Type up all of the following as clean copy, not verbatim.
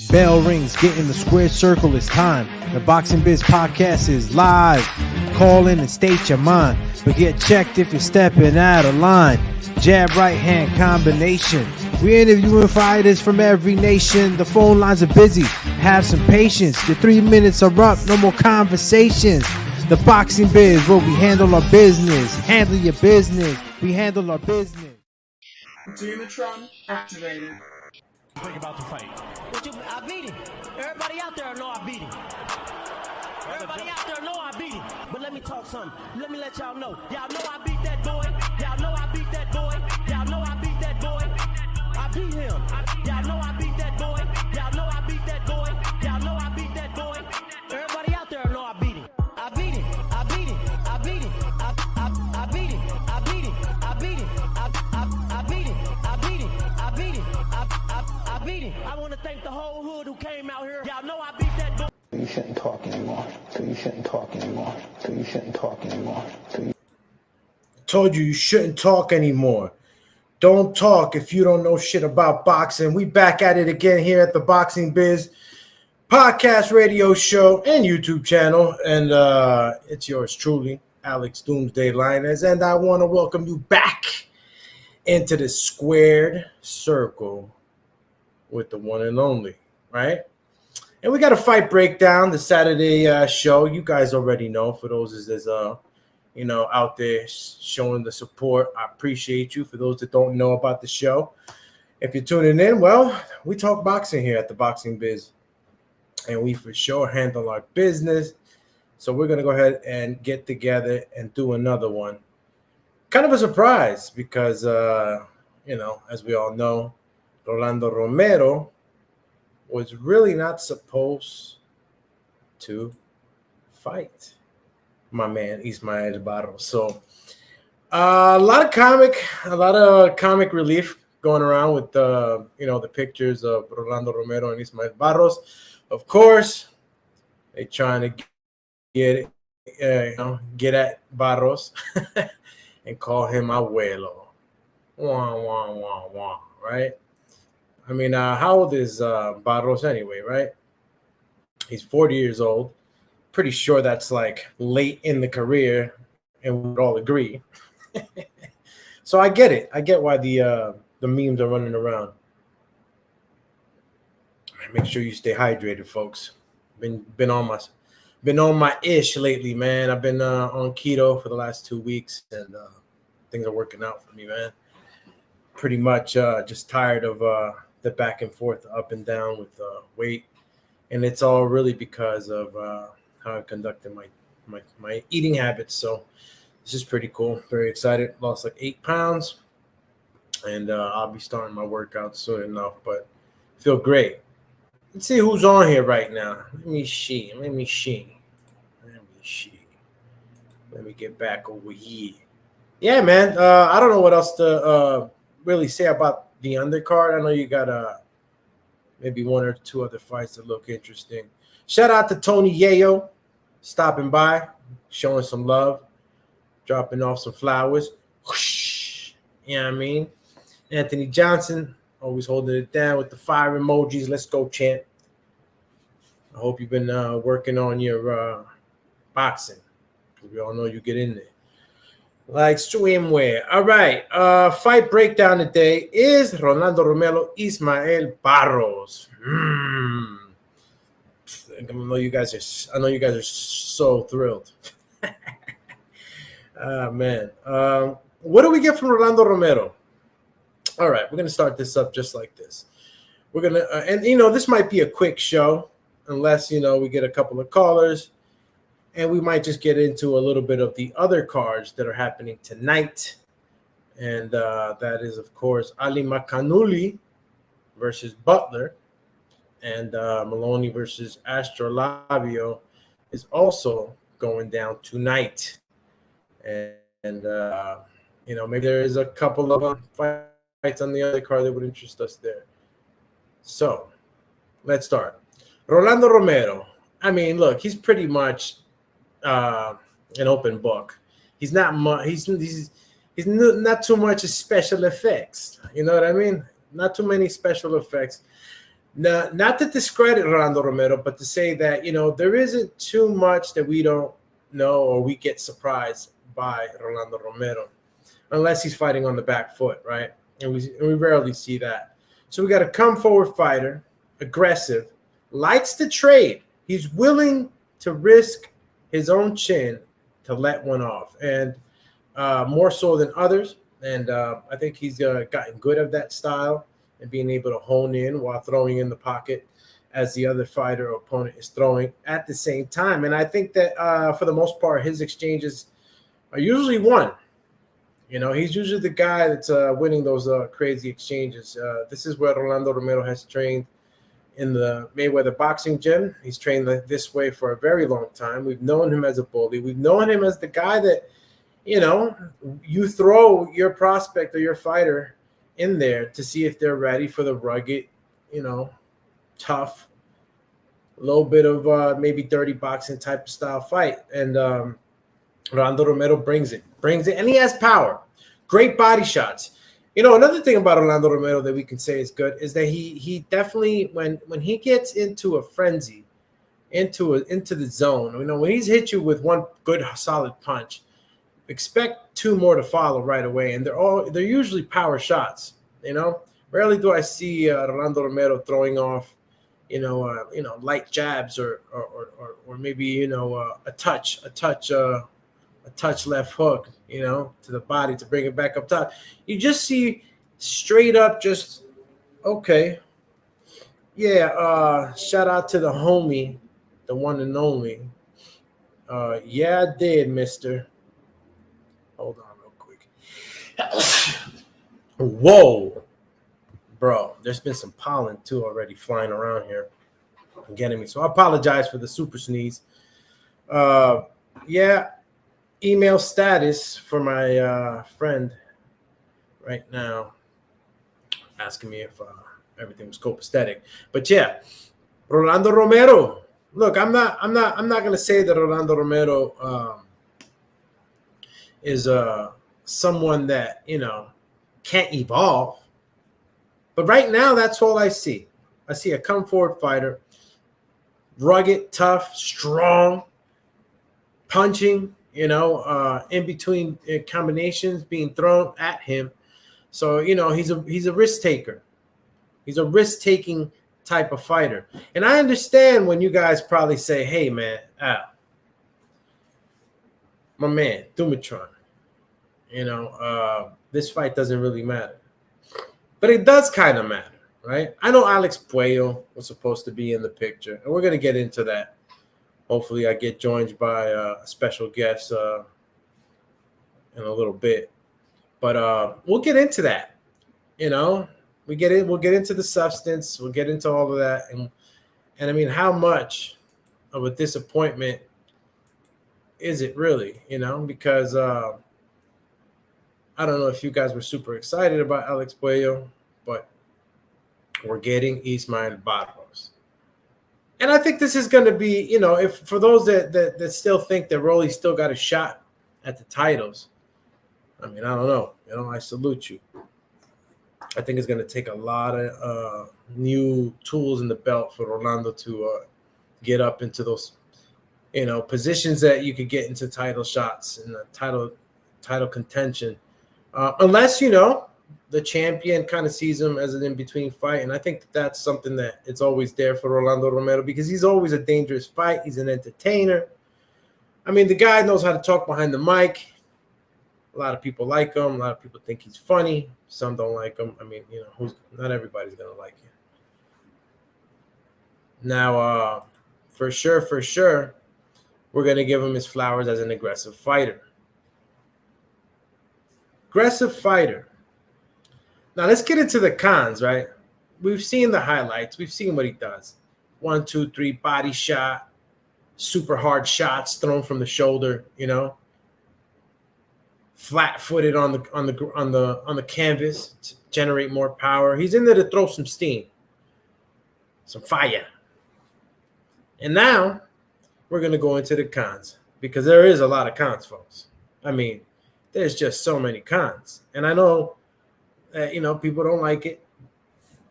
Bell rings, get in the square circle, it's time. The Boxing Biz podcast is live. Call in and state your mind, but get checked if you're stepping out of line. Jab right hand combination. We're interviewing fighters from every nation. The phone lines are busy. Have some patience. Your 3 minutes are up. No more conversations. The Boxing Biz, where we handle our business. Handle your business. We handle our business. Dematron activated. Think about the fight. I beat him. Everybody out there know I beat him. Everybody out there know I beat him. But let me talk something. Let me let y'all know. Y'all know I beat that boy. Y'all know I beat that boy. Y'all know I beat that boy. I beat him. Y'all know I beat that boy. Y'all know I beat that boy. Y'all know I beat that boy. Everybody out there know I beat him. I beat him. I beat him. I beat him. I beat him. I beat him. I beat him. I beat him. I beat him. I beat him. I beat him. I want to thank the whole hood who came out here. Y'all know I beat that boy. You shouldn't talk anymore. You shouldn't talk anymore. You shouldn't talk anymore. Told you shouldn't talk anymore. Don't talk if you don't know shit about boxing. We back at it again here at the Boxing Biz podcast, radio show, and YouTube channel. And it's yours truly, Alex Doomsday Linus. And I want to welcome you back into the squared circle with the one and only, right? And we got a fight breakdown, the Saturday show. You guys already know. For those that's out there showing the support, I appreciate you. For those that don't know about the show, if you're tuning in, well, we talk boxing here at the Boxing Biz, and we for sure handle our business. So we're gonna go ahead and get together and do another one. Kind of a surprise because as we all know, Rolando Romero was really not supposed to fight my man Ismael Barroso. So a lot of comic relief going around with the pictures of Rolando Romero and Ismael Barroso. Of course, they trying to get at Barros and call him abuelo. Wah, wah, wah, wah, right? I mean, how old is Barros anyway, right? He's 40 years old. Pretty sure that's like late in the career, and we would all agree. So I get it. I get why the memes are running around. Make sure you stay hydrated, folks. Been on my ish lately, man. I've been on keto for the last 2 weeks, and things are working out for me, man. Pretty much just tired of the back and forth, up and down with weight, and it's all really because of how I conducted my eating habits. So this is pretty cool. Very excited. Lost like 8 pounds, and I'll be starting my workout soon enough. But feel great. Let's see who's on here right now. Let me see. Let me get back over here. Yeah, man. I don't know what else to really say about the undercard. I know you got maybe 1 or 2 other fights that look interesting. Shout out to Tony Yayo stopping by, showing some love, dropping off some flowers. Whoosh, you know what I mean? Anthony Johnson always holding it down with the fire emojis. Let's go, champ. I hope you've been working on your boxing, because we all know you get in there. Like swimwear. All right. Fight breakdown today is Rolando Romero, Ismael Barroso. I know you guys are so thrilled. Man. What do we get from Rolando Romero? All right, we're gonna start this up just like this. We're gonna and this might be a quick show, unless we get a couple of callers. And we might just get into a little bit of the other cards that are happening tonight. And that is, of course, Ali Makanuli versus Butler. And Maloney versus Astrolabio is also going down tonight. And maybe there is a couple of fights on the other card that would interest us there. So let's start. Rolando Romero. I mean, look, he's pretty much an open book. He's not he's not too much special effects. You know what I mean? Not too many special effects. not to discredit Rolando Romero, but to say that, there isn't too much that we don't know or we get surprised by Rolando Romero, unless he's fighting on the back foot, right? And we rarely see that. So we got a come-forward fighter, aggressive, likes to trade. He's willing to risk his own chin to let one off, and more so than others. And I think he's gotten good at that style and being able to hone in while throwing in the pocket as the other fighter or opponent is throwing at the same time. And I think that for the most part, his exchanges are usually won. He's usually the guy that's winning those crazy exchanges. This is where Rolando Romero has trained in the Mayweather boxing gym. He's trained this way for a very long time. We've known him as a bully. We've known him as the guy that, you throw your prospect or your fighter in there to see if they're ready for the rugged, tough, a little bit of maybe dirty boxing type of style fight. And Rolando Romero brings it, and he has power, great body shots. Another thing about Rolando Romero that we can say is good is that he definitely, when he gets into a frenzy, into the zone, when he's hit you with one good solid punch, expect two more to follow right away, and they're usually power shots. Rarely do I see Rolando Romero throwing off, light jabs or maybe a touch left hook, to the body to bring it back up top. You just see straight up, just okay. Yeah, shout out to the homie, the one and only. Yeah, I did, mister. Hold on real quick. Whoa. Bro, there's been some pollen too already flying around here and getting me. So I apologize for the super sneeze. Yeah. Email status for my friend right now, asking me if everything was copacetic. But yeah, Rolando Romero. Look, I'm not gonna say that Rolando Romero is someone that can't evolve. But right now, that's all I see. I see a come forward fighter, rugged, tough, strong, punching. In between combinations being thrown at him. So, he's a risk taker. He's a risk-taking type of fighter. And I understand when you guys probably say, hey, man, my man, Dumatron, this fight doesn't really matter. But it does kind of matter, right? I know Alex Puello was supposed to be in the picture, and we're going to get into that. Hopefully I get joined by a special guest in a little bit. But we'll get into that. We'll get into the substance. We'll get into all of that. And I mean, how much of a disappointment is it really? Because I don't know if you guys were super excited about Alex Puello, but we're getting Ismael Barroso. And I think this is going to be, if for those that still think that Rolly still got a shot at the titles, I mean, I don't know. I salute you. I think it's going to take a lot of new tools in the belt for Rolando to get up into those, positions that you could get into title shots and title contention. Unless, the champion kind of sees him as an in-between fight. And I think that's something that it's always there for Rolando Romero because he's always a dangerous fight. He's an entertainer. I mean, the guy knows how to talk behind the mic. A lot of people like him. A lot of people think he's funny. Some don't like him. I mean, not everybody's going to like him. Now, for sure, we're going to give him his flowers as an aggressive fighter. Aggressive fighter. Now, let's get into the cons, right? We've seen the highlights. We've seen what he does. 1, 2, 3, body shot, super hard shots thrown from the shoulder, flat-footed on the canvas to generate more power. He's in there to throw some steam, some fire. And now we're going to go into the cons because there is a lot of cons, folks. I mean, there's just so many cons. And I know that, people don't like it.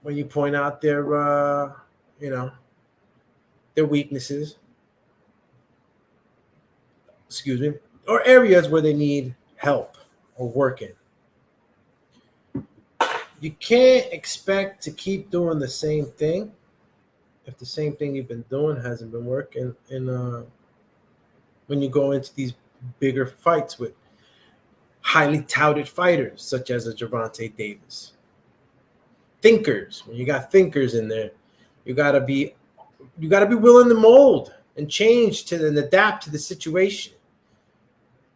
when you point out their their weaknesses, excuse me, or areas where they need help or working. You can't expect to keep doing the same thing if the same thing you've been doing hasn't been working. And when you go into these bigger fights with highly touted fighters such as a Gervonta Davis, thinkers. When you got thinkers in there, you gotta be willing to mold and change and adapt to the situation.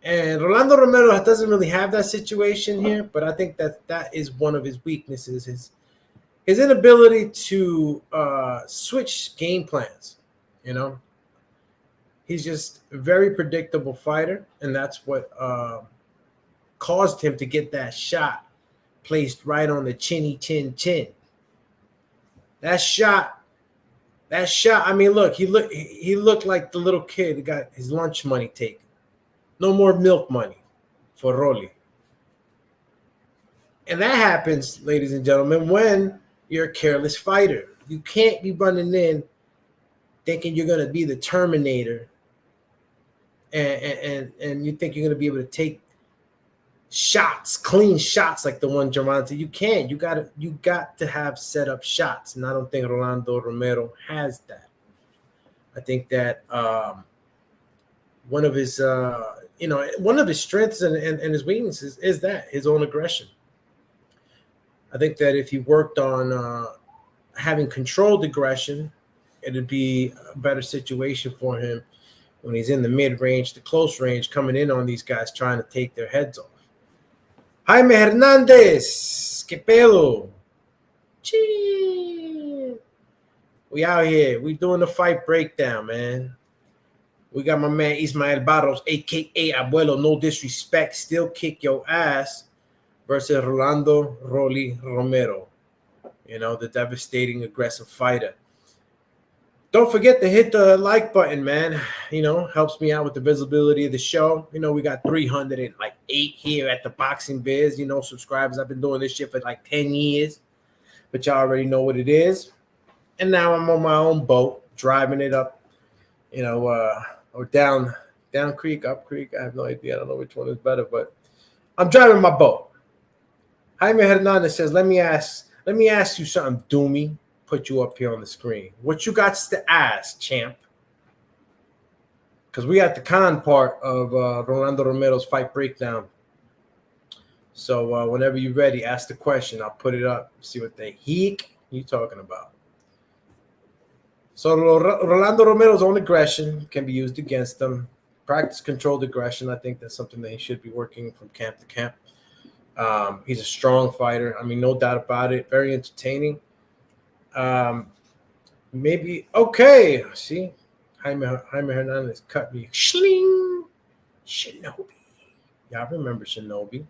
And Rolando Romero doesn't really have that situation here, but I think that is one of his weaknesses, his inability to switch game plans. He's just a very predictable fighter, and that's what caused him to get that shot placed right on the chinny chin. That shot. I mean, look, he looked like the little kid who got his lunch money taken. No more milk money for Rolly. And that happens, ladies and gentlemen, when you're a careless fighter. You can't be running in thinking you're going to be the Terminator and you think you're going to be able to take shots, clean shots like the one Gervonta. You can't. You got to have set up shots, and I don't think Rolando Romero has that. I think that one of his strengths and his weaknesses is that his own aggression. I think that if he worked on having controlled aggression, it'd be a better situation for him when he's in the mid-range, the close range, coming in on these guys trying to take their heads off. Jaime Hernandez, que pedo? Chee. We out here. We doing the fight breakdown, man. We got my man Ismael Barroso, a.k.a. Abuelo, no disrespect, still kick your ass, versus Rolando Romero, the devastating, aggressive fighter. Don't forget to hit the like button, man. Helps me out with the visibility of the show. We got 308 here at the Boxing Biz, subscribers. I've been doing this shit for like 10 years, but y'all already know what it is. And now I'm on my own boat, driving it up, or down creek, up creek. I have no idea. I don't know which one is better, but I'm driving my boat. Jaime Hernandez says, let me ask you something, Doomy. Put you up here on the screen. What you got to ask, champ? Because we got the con part of Rolando Romero's fight breakdown. So whenever you're ready, ask the question. I'll put it up. See what the heck you talking about. So Rolando Romero's own aggression can be used against him. Practice controlled aggression. I think that's something that he should be working from camp to camp. He's a strong fighter. I mean, no doubt about it. Very entertaining. Maybe okay. See, Jaime Hernandez cut me. Shling, Shinobi. Y'all remember Shinobi?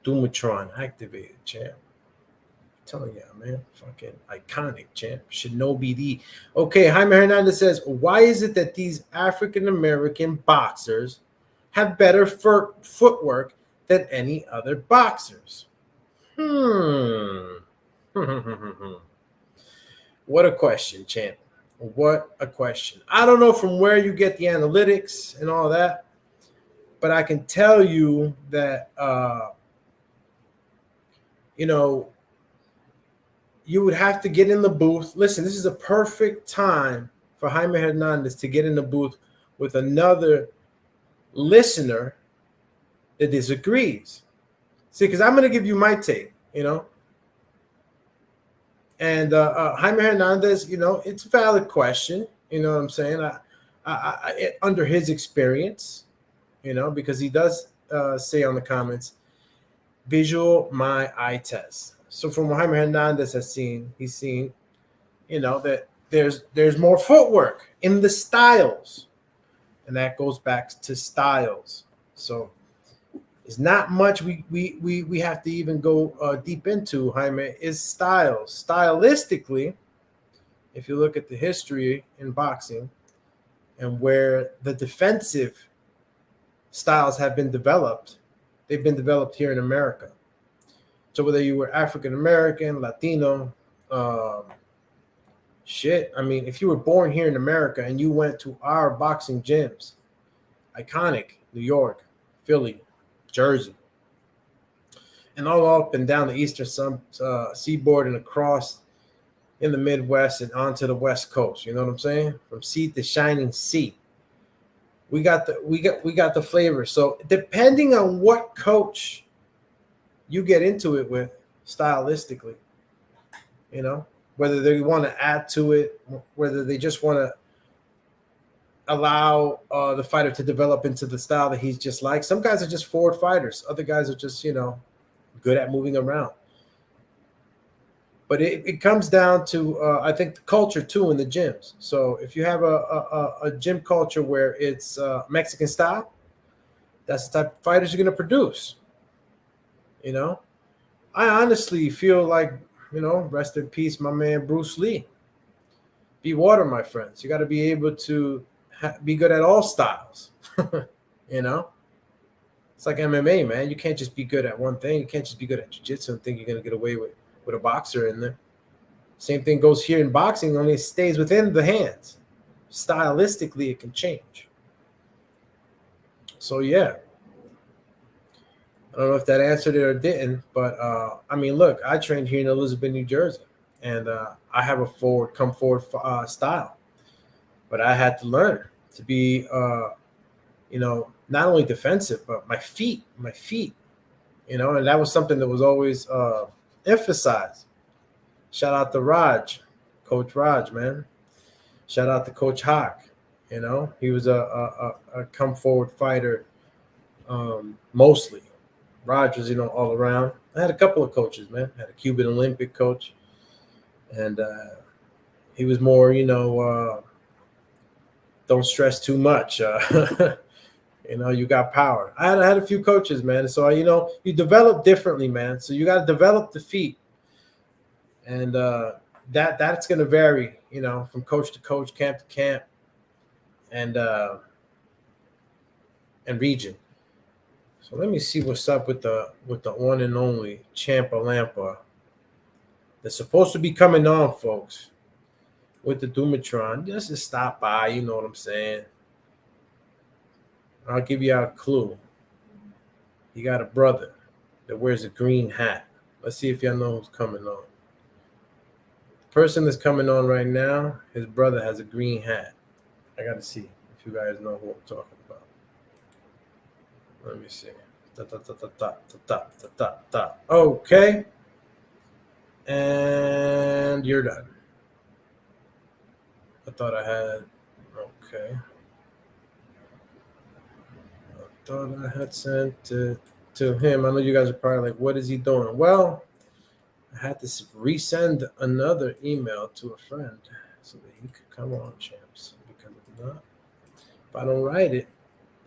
Doomatron activated, champ. I'm telling y'all, man, fucking iconic, champ. Shinobi D. Okay, Jaime Hernandez says, why is it that these African American boxers have better footwork than any other boxers? What a question, champ. What a question. I don't know from where you get the analytics and all that, but I can tell you that, you would have to get in the booth. Listen, this is a perfect time for Jaime Hernandez to get in the booth with another listener that disagrees. See, because I'm going to give you my take, And Jaime Hernandez, it's a valid question. You know what I'm saying? I under his experience, because he does say on the comments, visual my eye test. So from what Jaime Hernandez has seen, he's seen, that there's more footwork in the styles, and that goes back to styles. So it's not much we have to even go deep into. Jaime is styles. Stylistically, if you look at the history in boxing and where the defensive styles have been developed, they've been developed here in America. So whether you were African American, Latino, Shit. I mean, if you were born here in America and you went to our boxing gyms, iconic, New York, Philly, Jersey, and all up and down the eastern seaboard and across in the Midwest and onto the West Coast. You know what I'm saying? From sea to shining sea. We got the flavor. So depending on what coach you get into it with stylistically, you know, whether they want to add to it, whether they just want to allow the fighter to develop into the style that he's just like. Some guys are just forward fighters. Other guys are just, good at moving around. But it comes down to, I think, the culture, too, in the gyms. So if you have a gym culture where it's Mexican style, that's the type of fighters you're going to produce. I honestly feel like, rest in peace, my man Bruce Lee. Be water, my friends. You got to be able to be good at all styles. It's like MMA, man. You can't just be good at one thing. You can't just be good at jiu-jitsu and think you're going to get away with a boxer in there. Same thing goes here in boxing, only it stays within the hands. Stylistically, it can change. So, yeah. I don't know if that answered it or didn't, but, look, I trained here in Elizabeth, New Jersey, and I have a come forward style. But I had to learn to be, not only defensive, but my feet, and that was something that was always emphasized. Shout out to Raj, Coach Raj, man. Shout out to Coach Hawk. He was a come forward fighter mostly. Raj was, all around. I had a couple of coaches, man. I had a Cuban Olympic coach, and he was more, don't stress too much. You got power. I had a few coaches, man. So, you develop differently, man. So you got to develop the feet. And that's going to vary, from coach to coach, camp to camp, and region. So let me see what's up with the one and only Champa Lampa. That's supposed to be coming on, folks, with the Dumatron. Just stop by, you know what I'm saying? I'll give you a clue. You got a brother that wears a green hat. Let's see if y'all know who's coming on. The person that's coming on right now, his brother has a green hat. I got to see if you guys know who I'm talking about. Let me see. Okay. And you're done. I thought I had. Okay. I thought I had sent it to him. I know you guys are probably like, what is he doing? Well, I had to resend another email to a friend so that he could come on, champs. Because if not, if I don't write it,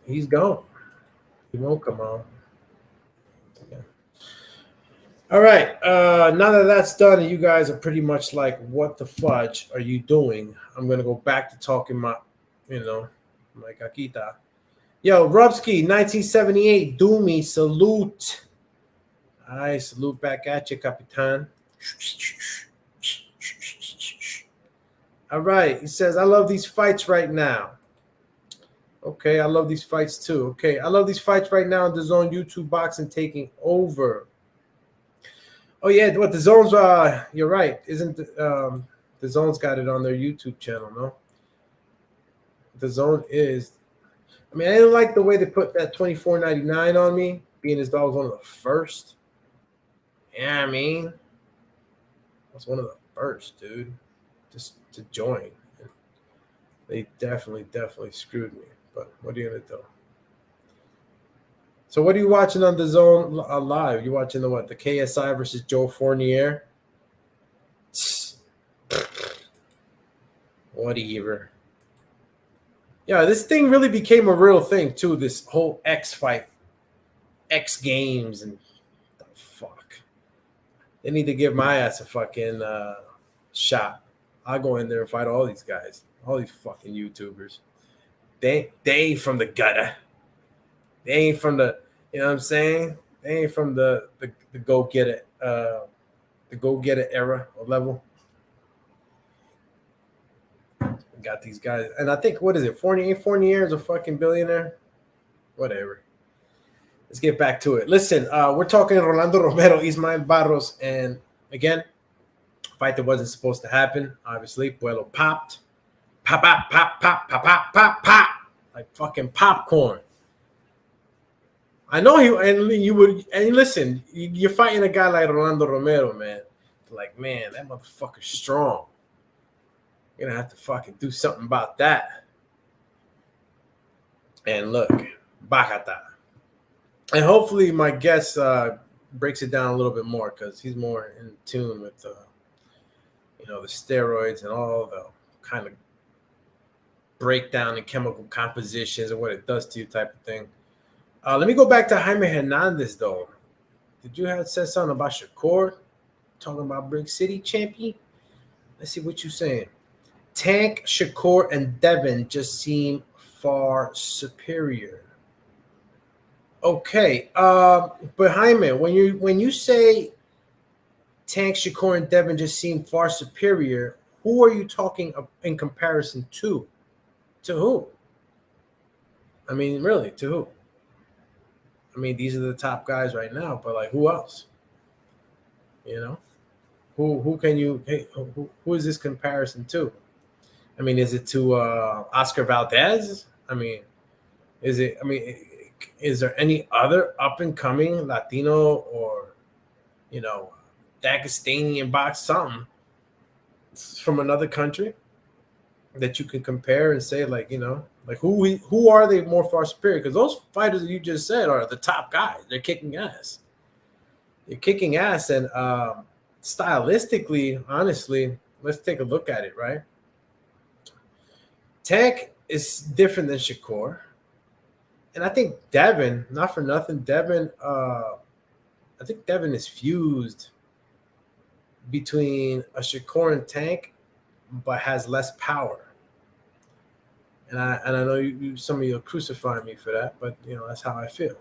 he's gone. He won't come on. Yeah. All right. Now that that's done, and you guys are pretty much like, what the fudge are you doing? I'm going to go back to talking my caquita. Yo, Rubsky, 1978, Doomy, salute. I salute back at you, Capitan. All right. He says, I love these fights right now. Okay, I love these fights too. Okay, I love these fights right now on the Zone YouTube boxing taking over. Oh yeah, what the Zone's? You're right. Isn't the Zone's got it on their YouTube channel? No, the Zone is. I mean, I didn't like the way they put that $24.99 on me, being as though I was one of the first. Yeah, I mean, I was one of the first, dude, just to join. They definitely screwed me. But what are you going to do? So what are you watching on the Zone live? You watching the what? The KSI versus Joe Fournier? Whatever. Yeah, this thing really became a real thing, too, this whole X fight. X Games and the fuck. They need to give my ass a fucking shot. I'll go in there and fight all these guys. All these fucking YouTubers. They ain't from the gutter. They ain't from the, you know what I'm saying? They ain't from the go get it era or level. Got these guys, and I think what is it? Fournier is a fucking billionaire. Whatever. Let's get back to it. Listen, we're talking Rolando Romero, Ismael Barroso, and again, fight that wasn't supposed to happen. Obviously, Puello popped, pop, pop, pop, pop, pop, pop, pop, pop, like fucking popcorn. I know you would, and listen, you're fighting a guy like Rolando Romero, man. Like, man, that motherfucker's strong. You're gonna have to fucking do something about that. And look, Bacata. And hopefully my guest breaks it down a little bit more because he's more in tune with the steroids and all the kind of breakdown in chemical compositions and what it does to you type of thing. Let me go back to Jaime Hernandez though. Did you have said something about Shakur? Talking about Brick City champion? Let's see what you're saying. Tank, Shakur, and Devin just seem far superior. Okay, but Jaime, when you say Tank, Shakur, and Devin just seem far superior, who are you talking in comparison to? To who? I mean, really, to who? I mean, these are the top guys right now, but like, who else? You know, who can you? Hey, who is this comparison to? I mean, is it to Oscar Valdez? I mean, is it? I mean, is there any other up and coming Latino or Dagestanian box something from another country that you can compare and say like who are they more far superior? Because those fighters that you just said are the top guys. They're kicking ass. They're kicking ass, and stylistically, honestly, let's take a look at it. Right, Tank is different than Shakur, and I think Devin, not for nothing, I think Devin is fused between a Shakur and Tank, but has less power. And I know some of you will crucify me for that, but that's how I feel.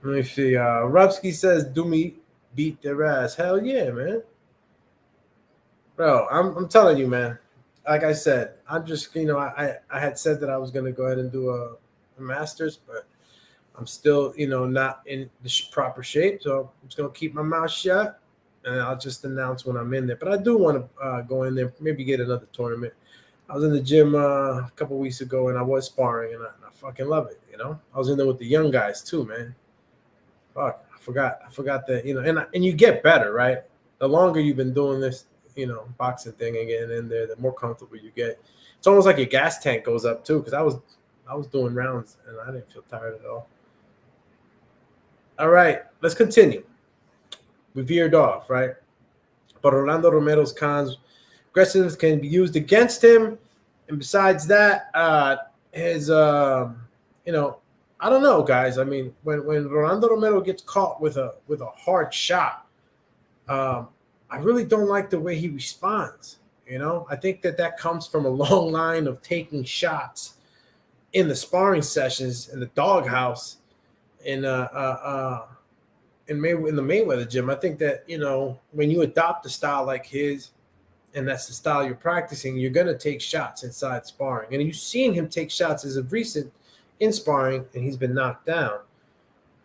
Let me see. Rubsky says, "Do me beat their ass." Hell yeah, man. Bro, I'm telling you, man. Like I said, I'm just I had said that I was gonna go ahead and do a master's, but I'm still not in the proper shape, so I'm just gonna keep my mouth shut, and I'll just announce when I'm in there. But I do want to go in there, maybe get another tournament. I was in the gym a couple weeks ago, and I was sparring, and I fucking love it. I was in there with the young guys too, man. Fuck, I forgot that and you get better, right? The longer you've been doing this, boxing thing and getting in there, the more comfortable you get. It's almost like your gas tank goes up too, because I was doing rounds and I didn't feel tired at all. All right, let's continue. We veered off, right? But Rolando Romero's cons. Aggressiveness can be used against him, and besides that, his I don't know, guys. I mean, when Rolando Romero gets caught with a hard shot, I really don't like the way he responds. I think that comes from a long line of taking shots in the sparring sessions in the doghouse in the Mayweather gym. I think that when you adopt a style like his, and that's the style you're practicing, you're going to take shots inside sparring. And you've seen him take shots as of recent in sparring, and he's been knocked down.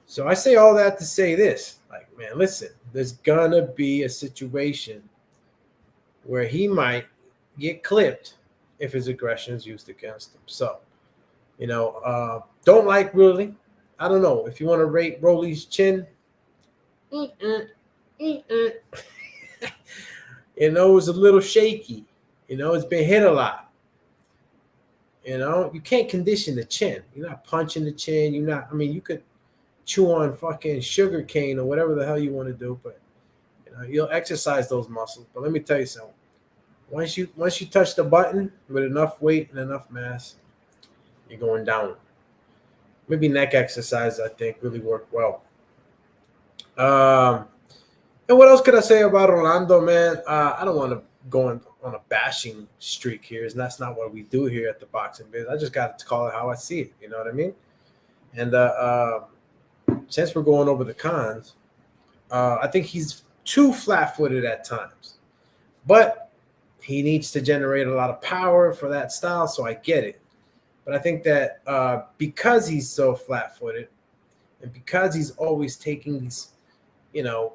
So I say all that to say this. Like, man, listen, there's going to be a situation where he might get clipped if his aggression is used against him. So, don't like really. I don't know. If you want to rate Rolly's chin, it was a little shaky. It's been hit a lot. You can't condition the chin. You're not punching the chin. You could chew on fucking sugar cane or whatever the hell you want to do, but you'll exercise those muscles. But let me tell you something. Once you touch the button with enough weight and enough mass, you're going down. Maybe neck exercise, I think, really work well. And what else could I say about Rolando, man? I don't want to go on a bashing streak here. That's not what we do here at the Boxing Biz. I just got to call it how I see it. You know what I mean? And since we're going over the cons, I think he's too flat-footed at times. But he needs to generate a lot of power for that style, so I get it. But I think that because he's so flat-footed and because he's always taking these,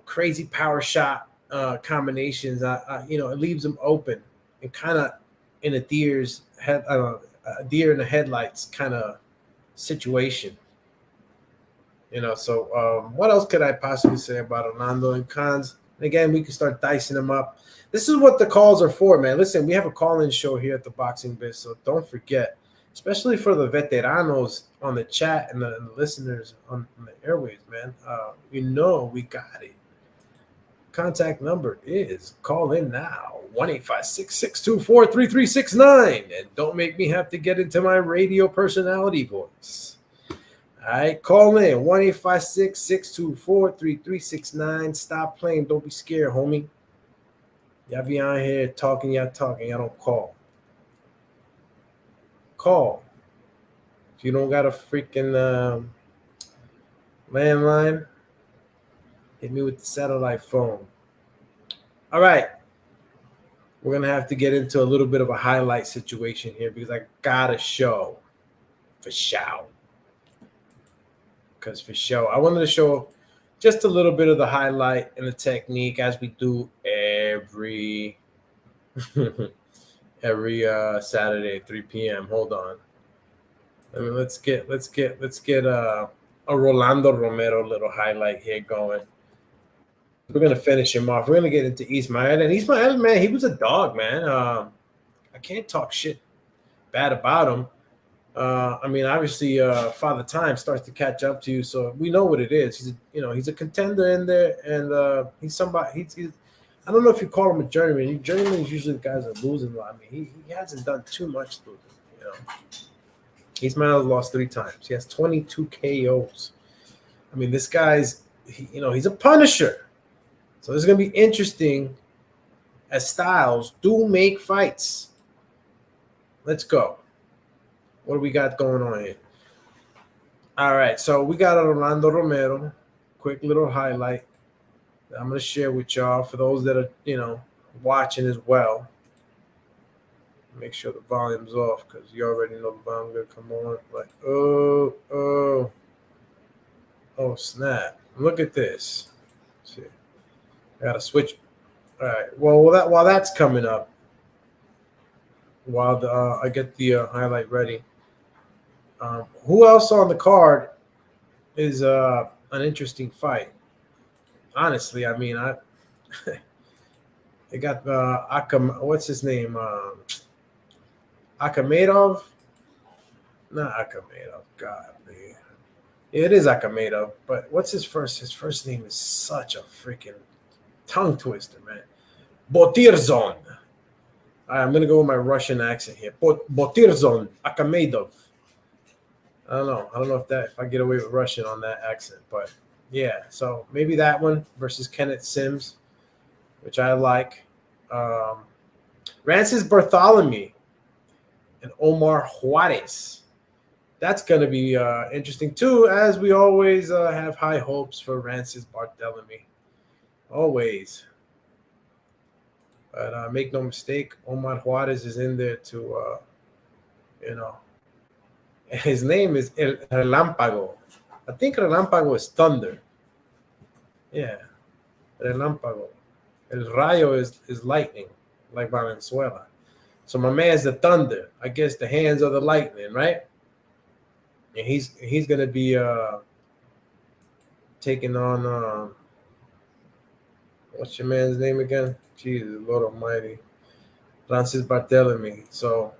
crazy power shot combinations, it leaves him open and kind of in a deer in the headlights kind of situation. So what else could I possibly say about Rolando and cons? And again, we can start dicing them up. This is what the calls are for, man. Listen, we have a call-in show here at the Boxing Biz, so don't forget, especially for the veteranos on the chat and the listeners on the airwaves, man. We got it. Contact number is call in now, 1-856-624-3369. And don't make me have to get into my radio personality voice. All right, call in, 1-856-624-3369. Stop playing. Don't be scared, homie. Y'all be on here talking, y'all don't call. Call. If you don't got a freaking landline, hit me with the satellite phone. All right. We're going to have to get into a little bit of a highlight situation here because I got to show for show. Because for show, I wanted to show just a little bit of the highlight and the technique as we do every Saturday at 3 p.m. Hold on. Let's get a Rolando Romero little highlight here going. We're going to finish him off. We're going to get into Ismael. And Ismael, man, he was a dog, man. I can't talk shit bad about him. Obviously, Father Time starts to catch up to you, so we know what it is. He's a contender in there, and he's somebody. He's I don't know if you call him a journeyman. Journeyman is usually the guys that are losing. He hasn't done too much losing. Ismael lost 3 times. He has 22 KOs. This guy's he's a punisher. So this is going to be interesting as styles do make fights. Let's go. What do we got going on here? All right, so we got a Rolando Romero. Quick little highlight that I'm going to share with y'all for those that are, watching as well. Make sure the volume's off because you already know the volume going to come on. Oh, snap. Look at this. Let's see. I got to switch. All right, while that's coming up, while I get the highlight ready, who else on the card is an interesting fight? Honestly, they got what's his name? Akhmedov? Not Akhmedov. God, man. It is Akhmedov, but what's his first? His first name is such a freaking tongue twister, man. Botirzon. I'm gonna go with my Russian accent here. Botirzon Akhmedov. I don't know if I get away with Russian on that accent, but yeah. So maybe that one versus Kenneth Sims, which I like. Rancis Bartholomew and Omar Juarez. That's going to be interesting too, as we always have high hopes for Rancis Bartholomew. Always. But make no mistake, Omar Juarez is in there to, his name is El Relámpago. I think Relámpago is thunder. Yeah, Relámpago. El Rayo is lightning, like Valenzuela. So my man's the thunder. I guess the hands are the lightning, right? And he's gonna be taking on what's your man's name again? Jesus, Lord Almighty, Rancis Bartholomew. So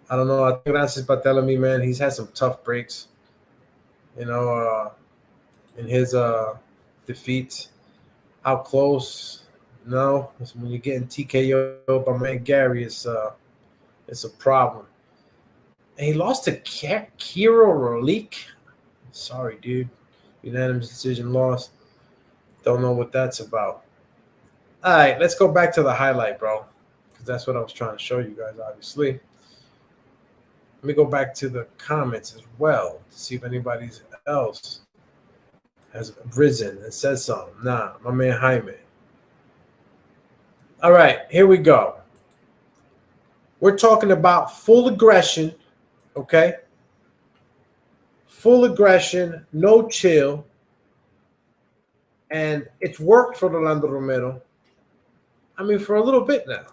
I don't know. I think Rancis Bartholomew, man, he's had some tough breaks, in his defeats. How close? No, when you're getting TKO by man Gary, it's a problem. And he lost to Kiro Rolik. Sorry, dude. Unanimous decision loss. Don't know what that's about. All right, let's go back to the highlight, bro, because that's what I was trying to show you guys, obviously. Let me go back to the comments as well to see if anybody else has risen and said something. Nah, my man Jaime. All right, here we go. We're talking about full aggression, okay? Full aggression, no chill. And it's worked for Rolando Romero. I mean, for a little bit now.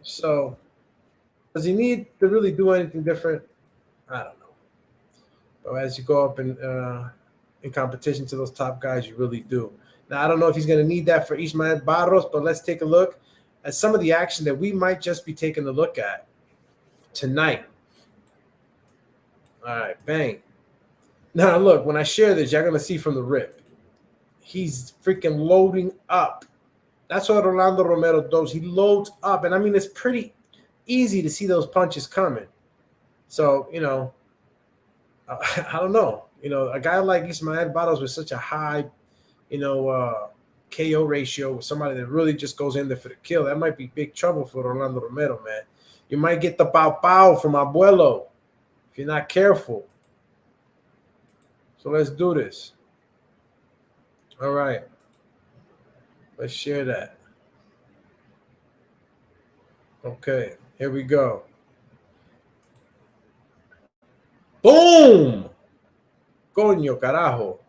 So, does he need to really do anything different? I don't know. But as you go up in competition to those top guys, you really do. Now, I don't know if he's going to need that for Ismael Barroso, but let's take a look at some of the action that we might just be taking a look at tonight. All right, bang. Now, look, when I share this, you're going to see from the rip. He's freaking loading up. That's what Rolando Romero does. He loads up. And, I mean, it's pretty easy to see those punches coming. So, you know, I don't know. You know, a guy like Ismael Barroso with such a high, you know, KO ratio with somebody that really just goes in there for the kill, that might be big trouble for Rolando Romero, man. You might get the pow from Abuelo if you're not careful. So let's do this. All right. Let's share that. Okay, here we go. Boom! Coño, carajo.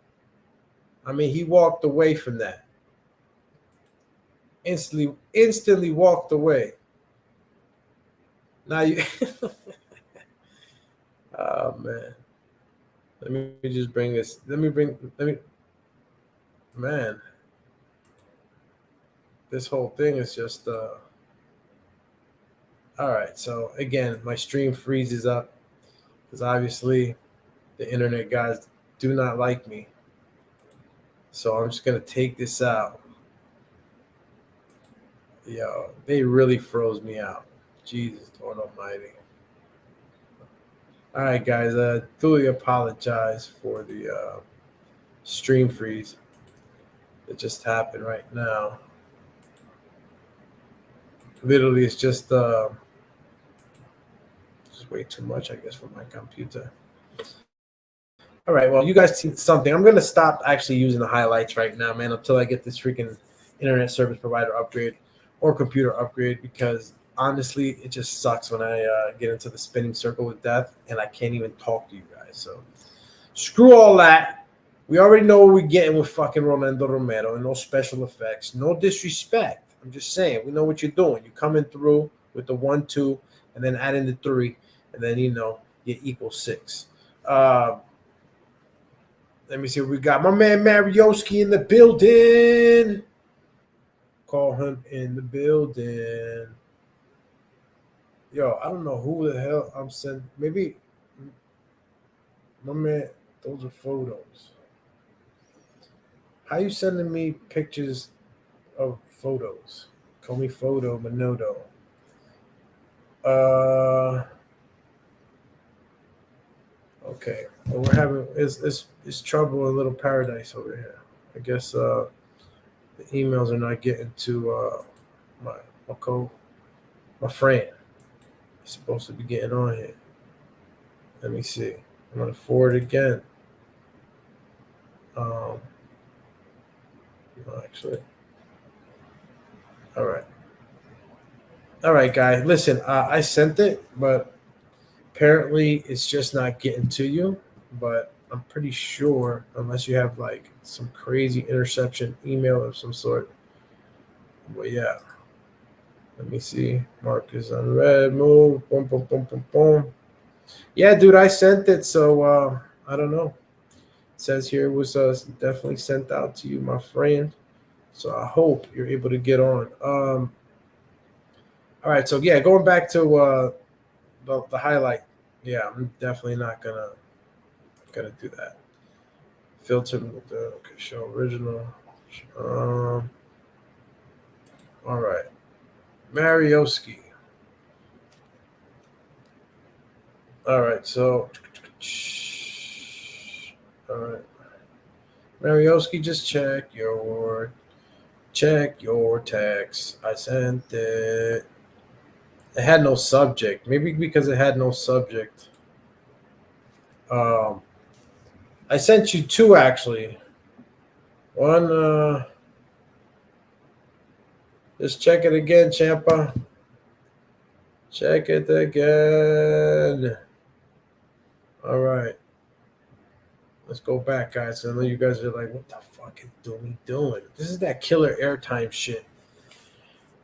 I mean, he walked away from that. Instantly walked away. Now you oh man. Let me just bring this. Man. This whole thing is just all right. So again, my stream freezes up because obviously the internet guys do not like me. So I'm just gonna take this out. Yo, they really froze me out. Jesus, Lord Almighty. All right, guys. Truly apologize for the stream freeze that just happened right now. Literally, it's just way too much, I guess, for my computer. All right, well, you guys see something. I'm going to stop actually using the highlights right now, man, until I get this freaking internet service provider upgrade or computer upgrade, because honestly, it just sucks when I get into the spinning circle of death and I can't even talk to you guys. So screw all that. We already know what we're getting with fucking Rolando Romero, and no special effects, no disrespect. I'm just saying, we know what you're doing. You're coming through with the 1-2 and then adding the 3, and then, you know, you equal 6. Let me see what we got. My man Marioski in the building. Call him in the building. Yo, I don't know who the hell I'm sending. Maybe my man, those are photos. How you sending me pictures of photos? Call me Photo Manodo. Okay. Well, we're having it's trouble in Little Paradise over here. I guess the emails are not getting to my friend. He's supposed to be getting on here. Let me see. I'm gonna forward it again. No, actually. All right, guys. Listen, I sent it, but apparently it's just not getting to you. But I'm pretty sure, unless you have like some crazy interception email of some sort. But yeah. Let me see. Mark is unread. Move. Boom, boom, boom, boom, boom. Yeah, dude, I sent it. So I don't know. It says here it was definitely sent out to you, my friend. So I hope you're able to get on. All right. So yeah, going back to the highlight. Yeah, I'm definitely not gonna do that. Filter with the okay, show original. All right. Marioski. All right, so all right. Marioski, just check your text. I sent it. It had no subject. Maybe because it had no subject. I sent you 2 actually. One just check it again, Champa. Check it again. All right. Let's go back, guys. I know you guys are like, what the fuck is we doing? This is that killer airtime shit.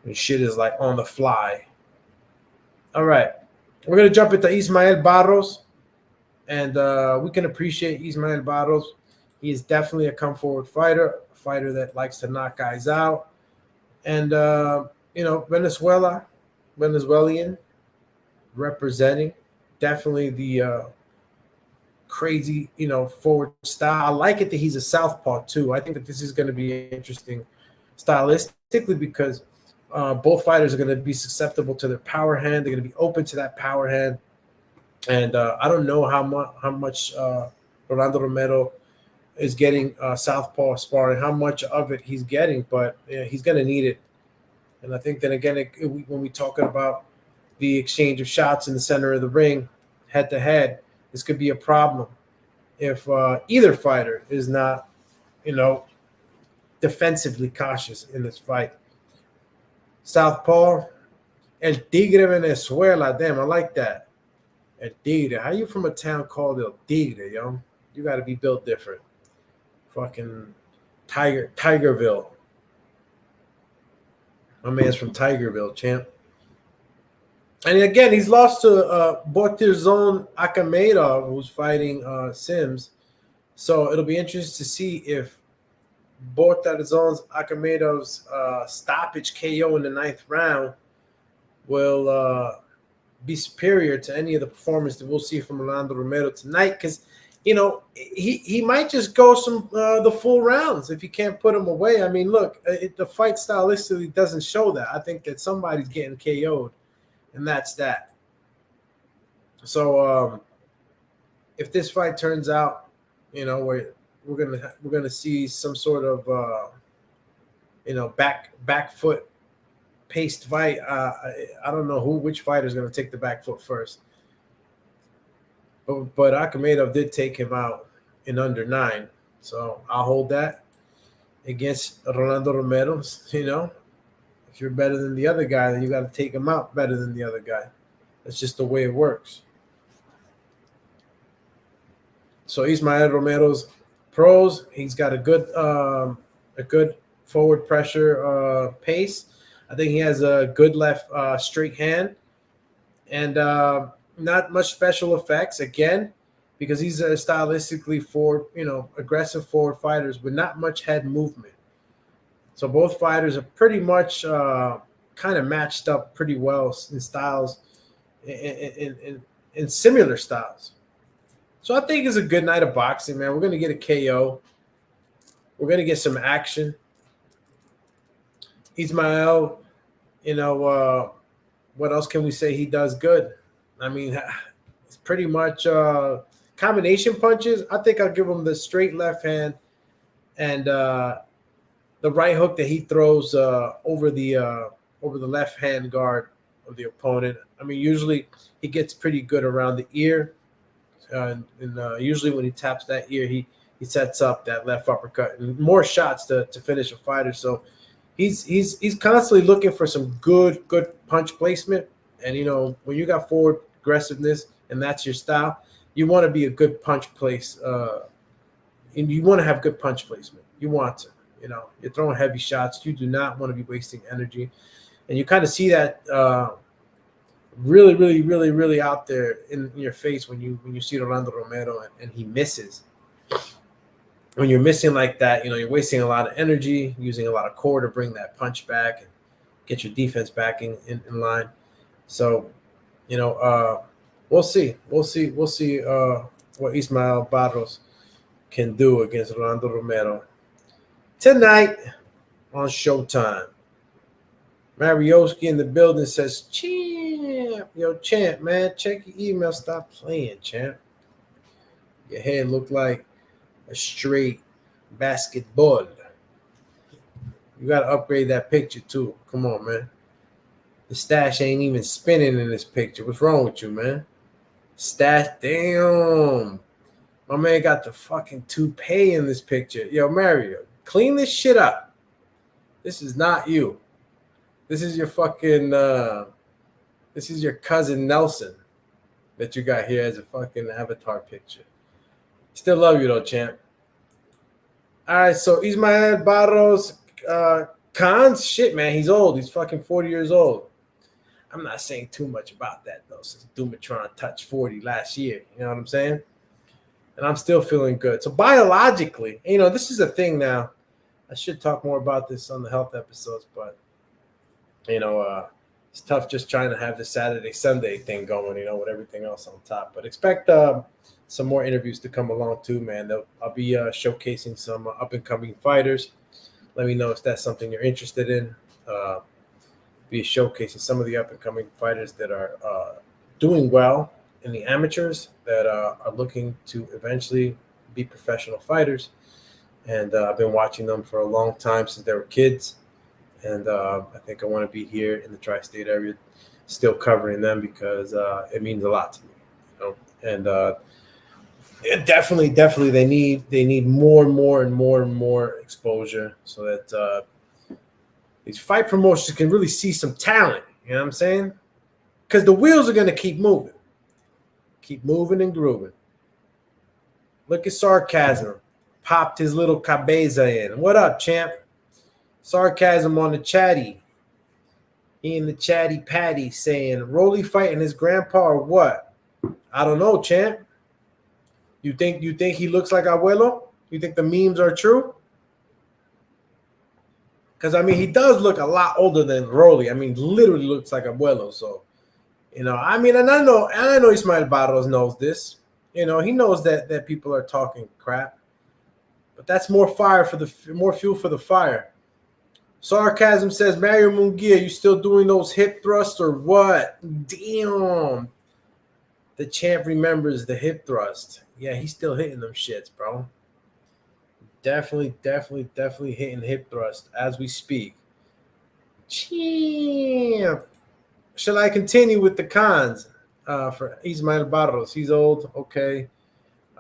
And shit is like on the fly. All right. We're going to jump into Ismael Barroso. And we can appreciate Ismael Barroso. He is definitely a come-forward fighter, a fighter that likes to knock guys out. And, Venezuelan representing. Definitely the crazy, forward style. I like it that he's a southpaw, too. I think that this is going to be interesting stylistically because both fighters are going to be susceptible to their power hand. They're going to be open to that power hand. And I don't know how much Rolando Romero is getting southpaw sparring, how much of it he's getting, but he's going to need it. And I think then again, when we're talking about the exchange of shots in the center of the ring, head-to-head, this could be a problem if either fighter is not, defensively cautious in this fight. Southpaw, El Tigre Venezuela. Damn, I like that. El Tigre. How you from a town called El Tigre, yo? You got to be built different. Fucking Tigerville. My man's from Tigerville, champ. And again, he's lost to Botirzon Akhmedov, who's fighting Sims. So it'll be interesting to see if Botirzon Akhmedov's stoppage KO in the 9th round will be superior to any of the performance that we'll see from Rolando Romero tonight. Because, he might just go the full rounds if you can't put him away. I mean, look, the fight stylistically doesn't show that. I think that somebody's getting KO'd. And that's that. So if this fight turns out, we're gonna see some sort of back foot paced fight. I don't know which fighter is gonna take the back foot first. But Akhmedov did take him out in under 9, so I'll hold that against Rolando Romero. If you're better than the other guy, then you got to take him out better than the other guy. That's just the way it works. So Ismael Romero's pros, he's got a good forward pressure pace. I think he has a good left straight hand and not much special effects again because he's stylistically aggressive forward fighters with not much head movement. So both fighters are pretty much kind of matched up pretty well in styles, in similar styles. So I think it's a good night of boxing, man. We're going to get a KO. We're going to get some action. Ismael, what else can we say he does good? I mean, it's pretty much combination punches. I think I'll give him the straight left hand and the right hook that he throws over the left hand guard of the opponent. I mean, usually he gets pretty good around the ear, and usually when he taps that ear, he sets up that left uppercut and more shots to finish a fighter. So he's constantly looking for some good punch placement. And when you got forward aggressiveness and that's your style, you want to be a good punch place, and you want to have good punch placement. You want to. You're throwing heavy shots. You do not want to be wasting energy. And you kind of see that really, really, really, really out there in your face when you see Rolando Romero and he misses. When you're missing like that, you're wasting a lot of energy, using a lot of core to bring that punch back and get your defense back in line. So, we'll see. We'll see what Ismael Barroso can do against Rolando Romero tonight on Showtime. Marioski in the building says, champ, champ, man, check your email. Stop playing, champ. Your head look like a straight basketball. You got to upgrade that picture, too. Come on, man. The stash ain't even spinning in this picture. What's wrong with you, man? Stash, damn. My man got the fucking toupee in this picture. Yo, Mario, clean this shit up. This is not you. This is your fucking This is your cousin Nelson that you got here as a fucking avatar picture. Still love you though, champ. All right, so Ismael Barroso, Khan's shit, man. He's old. He's fucking 40 years old. I'm not saying too much about that though, since Dumatron touched 40 last year. You know what I'm saying? And I'm still feeling good. So biologically, this is a thing now. I should talk more about this on the health episodes, but it's tough just trying to have the Saturday, Sunday thing going, with everything else on top. But expect some more interviews to come along too, man. I'll be showcasing some up-and-coming fighters. Let me know if that's something you're interested in. Be showcasing some of the up-and-coming fighters that are doing well in the amateurs that are looking to eventually be professional fighters. And I've been watching them for a long time since they were kids. And I think I want to be here in the tri-state area still covering them because it means a lot to me. And definitely they need more and more exposure so that these fight promotions can really see some talent. You know what I'm saying? Because the wheels are going to keep moving and grooving. Look at Sarcasm. Popped his little cabeza in. What up, champ? Sarcasm on the chatty. He in the chatty patty saying, Rolly fighting his grandpa or what? I don't know, champ. You think he looks like Abuelo? You think the memes are true? Because, he does look a lot older than Rolly. Literally looks like Abuelo. So, and I know Ismael Barros knows this. He knows that people are talking crap. But that's more fuel for the fire. Sarcasm says, Mario Munguia, you still doing those hip thrusts or what? Damn. The champ remembers the hip thrust. Yeah, he's still hitting them shits, bro. Definitely hitting hip thrust as we speak. Champ. Shall I continue with the cons for Ismael Barros? He's old, okay.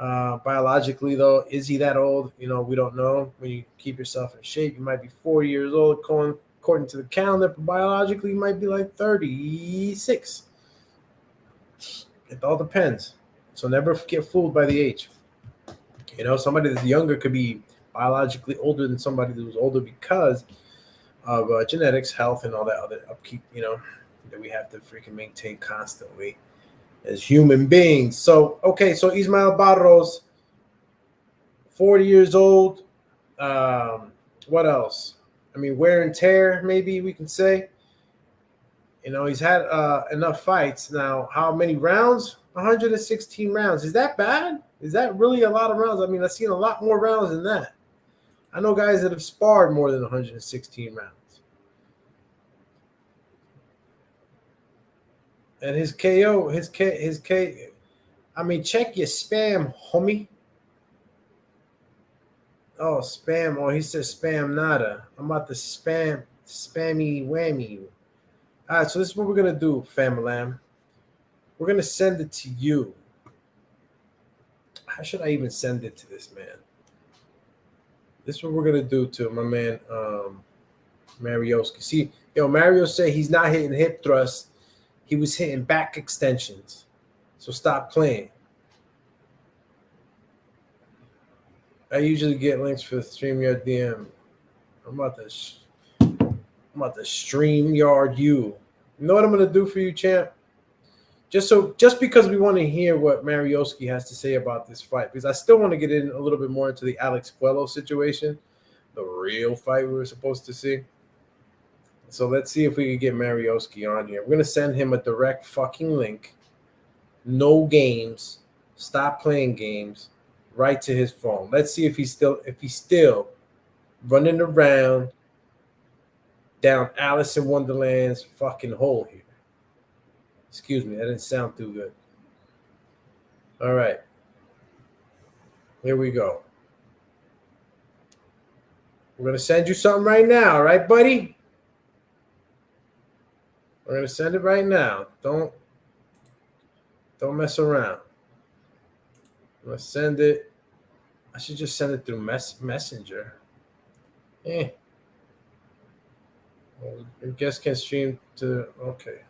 Biologically, though, is he that old? We don't know. When you keep yourself in shape, you might be 40 years old according to the calendar, but biologically, you might be like 36. It all depends. So never get fooled by the age. Somebody that's younger could be biologically older than somebody that was older because of genetics, health, and all that other upkeep, that we have to freaking maintain constantly as human beings. So Ismael Barros, 40 years old. What else? Wear and tear, maybe we can say. He's had enough fights. Now, how many rounds? 116 rounds. Is that bad? Is that really a lot of rounds? I've seen a lot more rounds than that. I know guys that have sparred more than 116 rounds. And his KO, check your spam, homie. Oh, spam. Oh, he says spam nada. I'm about to spammy whammy you. All right, so this is what we're going to do, fam-lam. We're going to send it to you. How should I even send it to this man? This is what we're going to do to my man, Marioski. See, Mario said he's not hitting hip thrusts. He was hitting back extensions. So stop playing. I usually get links for the StreamYard DM. I'm about to StreamYard you. You know what I'm going to do for you, champ? Just because we want to hear what Marioski has to say about this fight, because I still want to get in a little bit more into the Alex Puello situation, the real fight we were supposed to see. So let's see if we can get Marioski on here. We're going to send him a direct fucking link. No games. Stop playing games. Right to his phone. Let's see if he's still running around down Alice in Wonderland's fucking hole here. Excuse me, that didn't sound too good. All right. Here we go. We're going to send you something right now, right, buddy? We're going to send it right now. Don't mess around. I'm going to send it. I should just send it through Messenger. Well, your guest can stream to, okay.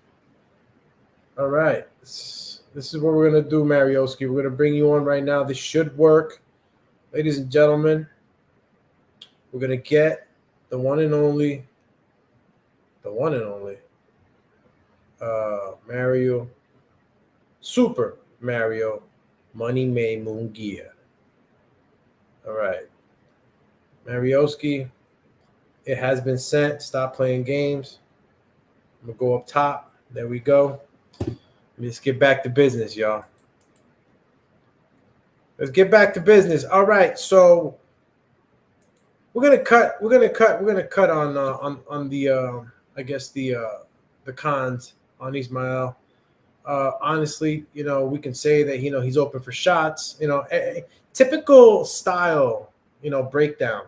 All right. This is what we're going to do, Marioski. We're going to bring you on right now. This should work. Ladies and gentlemen, we're going to get the one and only Mario, Super Mario Money May Mungia. All right. Marioski, it has been sent. Stop playing games. I'm going to go up top. There we go. Let's get back to business, y'all. Let's get back to business. All right, so we're gonna cut on the I guess the cons on Ismael. Honestly, we can say that he's open for shots. Typical style, breakdown.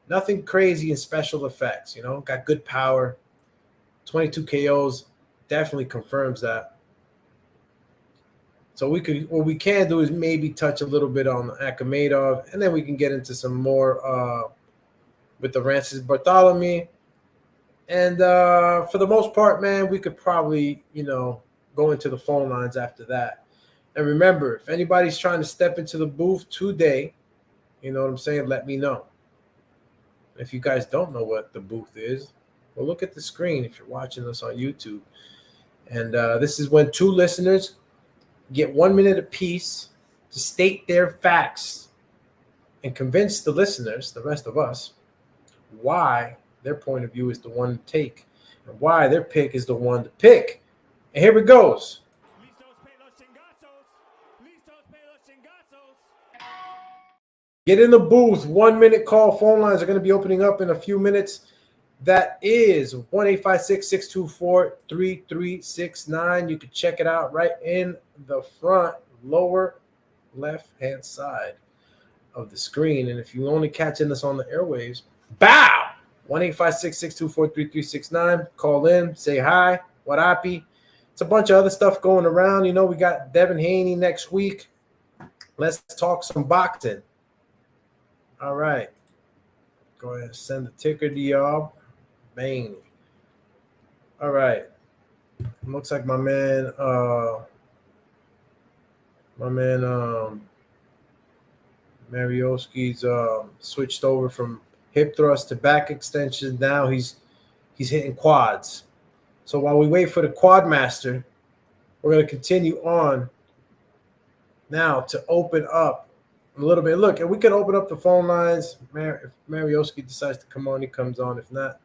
Nothing crazy in special effects. Got good power. 22 KOs definitely confirms that. So what we can do is maybe touch a little bit on Akhmedov, and then we can get into some more with the Rances Bartholomew. And for the most part, man, we could probably, go into the phone lines after that. And remember, if anybody's trying to step into the booth today, you know what I'm saying, let me know. If you guys don't know what the booth is, well, look at the screen if you're watching us on YouTube. And this is when two listeners get 1 minute apiece to state their facts and convince the listeners, the rest of us, why their point of view is the one to take and why their pick is the one to pick. And here it goes. Get in the booth. 1 minute call. Phone lines are going to be opening up in a few minutes. That is 1-856-624-3369. You can check it out right in the front lower left-hand side of the screen. And if you're only catching us on the airwaves, bow! 1-856-624-3369. Call in, say hi, what happy. It's a bunch of other stuff going around. We got Devin Haney next week. Let's talk some boxing. All right. Go ahead and send the ticker to y'all. Bang. All right. Looks like my man Marioski's switched over from hip thrust to back extension. Now he's hitting quads. So while we wait for the quad master, we're going to continue on now to open up a little bit. Look, and we can open up the phone lines. If Marioski decides to come on, he comes on. If not,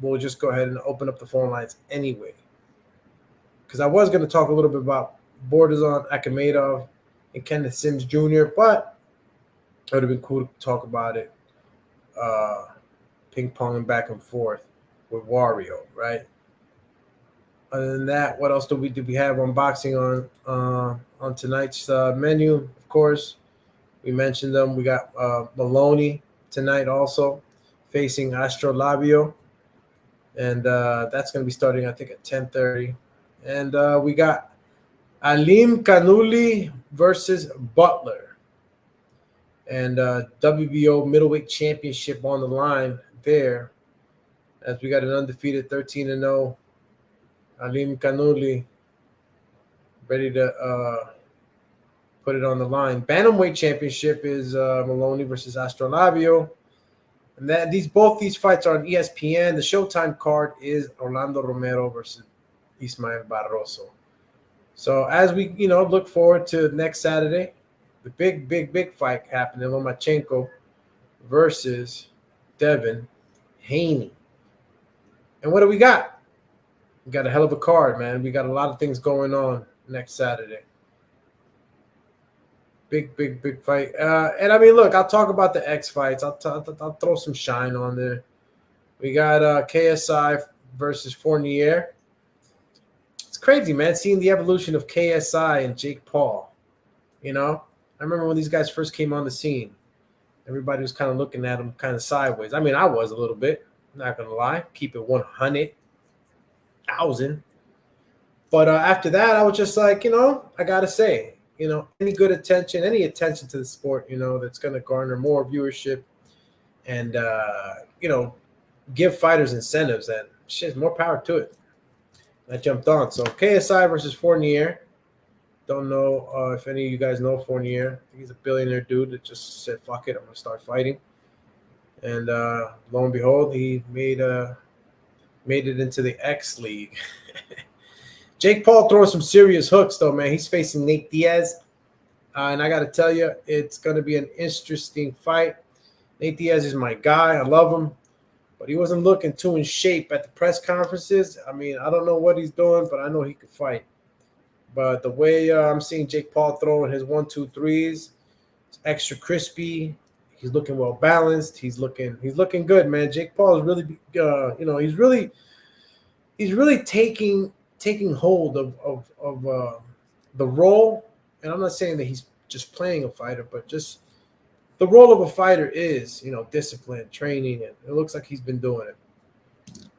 we'll just go ahead and open up the phone lines anyway. Because I was going to talk a little bit about Bordazon Akhmedov and Kenneth Sims Jr., but it would have been cool to talk about it ping-ponging back and forth with Wario, right? Other than that, what else do we have on boxing on tonight's menu? Of course, we mentioned them. We got Maloney tonight also facing Astrolabio, and that's going to be starting, I think, at 10:30. And we got Alim Kanuli versus Butler, and WBO middleweight championship on the line there, as we got an undefeated 13-0 Alim Kanuli ready to put it on the line. Bantamweight championship is Maloney versus Astrolabio. And then both these fights are on ESPN. The Showtime card is Rolando Romero versus Ismael Barroso. So as we, look forward to next Saturday, the big fight happening, Lomachenko versus Devin Haney. And what do we got? We got a hell of a card, man. We got a lot of things going on next Saturday. Big fight. And I mean, look, I'll talk about the X fights. I'll throw some shine on there. We got KSI versus Fournier. It's crazy, man, seeing the evolution of KSI and Jake Paul. I remember when these guys first came on the scene, everybody was kind of looking at them kind of sideways. I mean, I was a little bit, not going to lie. Keep it 100,000. But after that, I was just like, I got to say, any attention to the sport, that's going to garner more viewership and, give fighters incentives, and shit, more power to it. I jumped on. So KSI versus Fournier. Don't know if any of you guys know Fournier. I think he's a billionaire dude that just said, fuck it, I'm going to start fighting. And lo and behold, he made it into the X League. Jake Paul throws some serious hooks, though, man. He's facing Nate Diaz. And I got to tell you, it's going to be an interesting fight. Nate Diaz is my guy. I love him. But he wasn't looking too in shape at the press conferences. I mean, I don't know what he's doing, but I know he could fight. But the way I'm seeing Jake Paul throwing his 1-2-3s, it's extra crispy. He's looking well balanced. He's looking good, man. Jake Paul is really, he's really taking hold of the role. And I'm not saying that he's just playing a fighter, but just the role of a fighter is, discipline, training, and it looks like he's been doing it.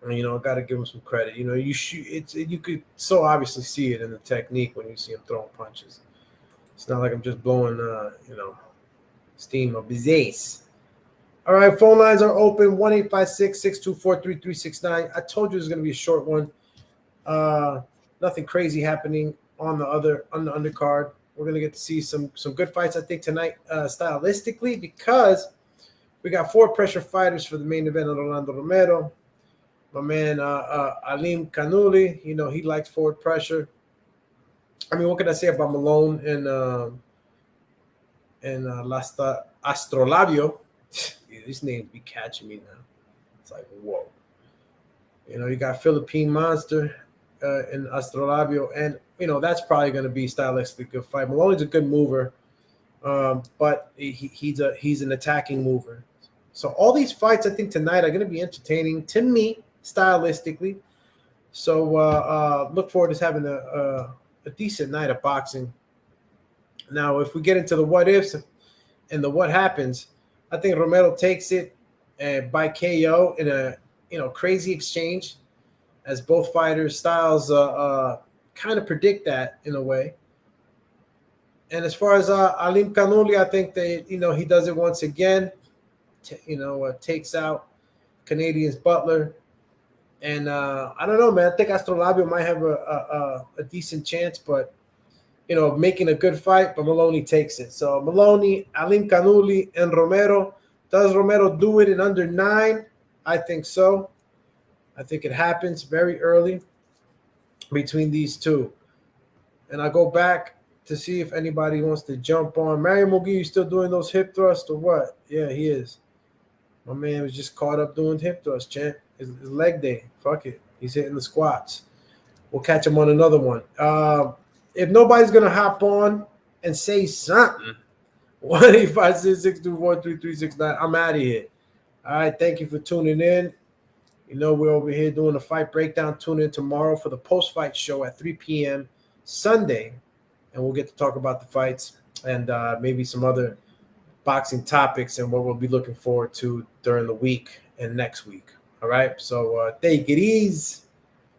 And, got to give him some credit. You could so obviously see it in the technique when you see him throwing punches. It's not like I'm just blowing, steam up his ace. All right, phone lines are open, 1-856-624-3369. I told you it was going to be a short one. Nothing crazy happening on the undercard. We're going to get to see some good fights, I think, tonight stylistically, because we got 4 pressure fighters for the main event of Rolando Romero. My man, Alim Kanuli, he likes forward pressure. I mean, what can I say about Malone and Astrolabio? These names be catching me now. It's like, whoa. You got Philippine Monster and Astrolabio, and, that's probably going to be stylistically good fight. Malone's a good mover, but he's an attacking mover. So all these fights, I think, tonight are going to be entertaining to me, stylistically. So look forward to having a decent night of boxing. Now, if we get into the what ifs and the what happens, I think Romero takes it by KO in a crazy exchange, as both fighters' styles kind of predict that in a way. And as far as Alim Kanuli, I think that he does it once again. Takes out Canadian's Butler. And I don't know, man. I think Astrolabio might have a decent chance, but, making a good fight, but Maloney takes it. So Maloney, Alim Kanuli, and Romero. Does Romero do it in under 9? I think so. I think it happens very early between these two. And I go back to see if anybody wants to jump on. Mario Mugi, you still doing those hip thrusts or what? Yeah, he is. My man was just caught up doing hip thrusts, champ. It's leg day. Fuck it. He's hitting the squats. We'll catch him on another one. If nobody's going to hop on and say something, 1-856-624-3369, I'm out of here. All right, thank you for tuning in. We're over here doing a fight breakdown. Tune in tomorrow for the post-fight show at 3 p.m. Sunday, and we'll get to talk about the fights and maybe some other boxing topics and what we'll be looking forward to during the week and next week. All right, so take it easy.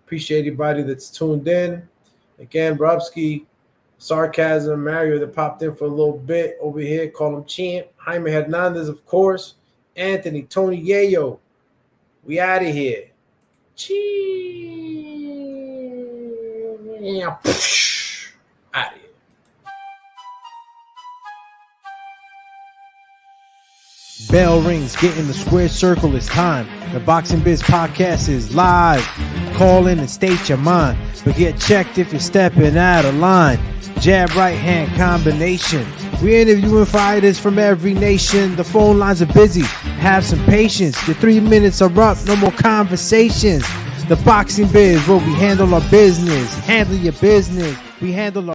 Appreciate everybody that's tuned in. Again, Brubsky, Sarcasm, Mario that popped in for a little bit over here. Call him Champ. Jaime Hernandez, of course. Anthony, Tony Yayo. We out of here. Out of here. Bell rings, get in the square circle, it's time. The Boxing Biz podcast is live. Call in and state your mind, but get checked if you're stepping out of line. Jab right hand combination. We're interviewing fighters from every nation. The phone lines are busy. Have some patience. Your 3 minutes are up. No more conversations. The Boxing Biz, where we handle our business. Handle your business. We handle our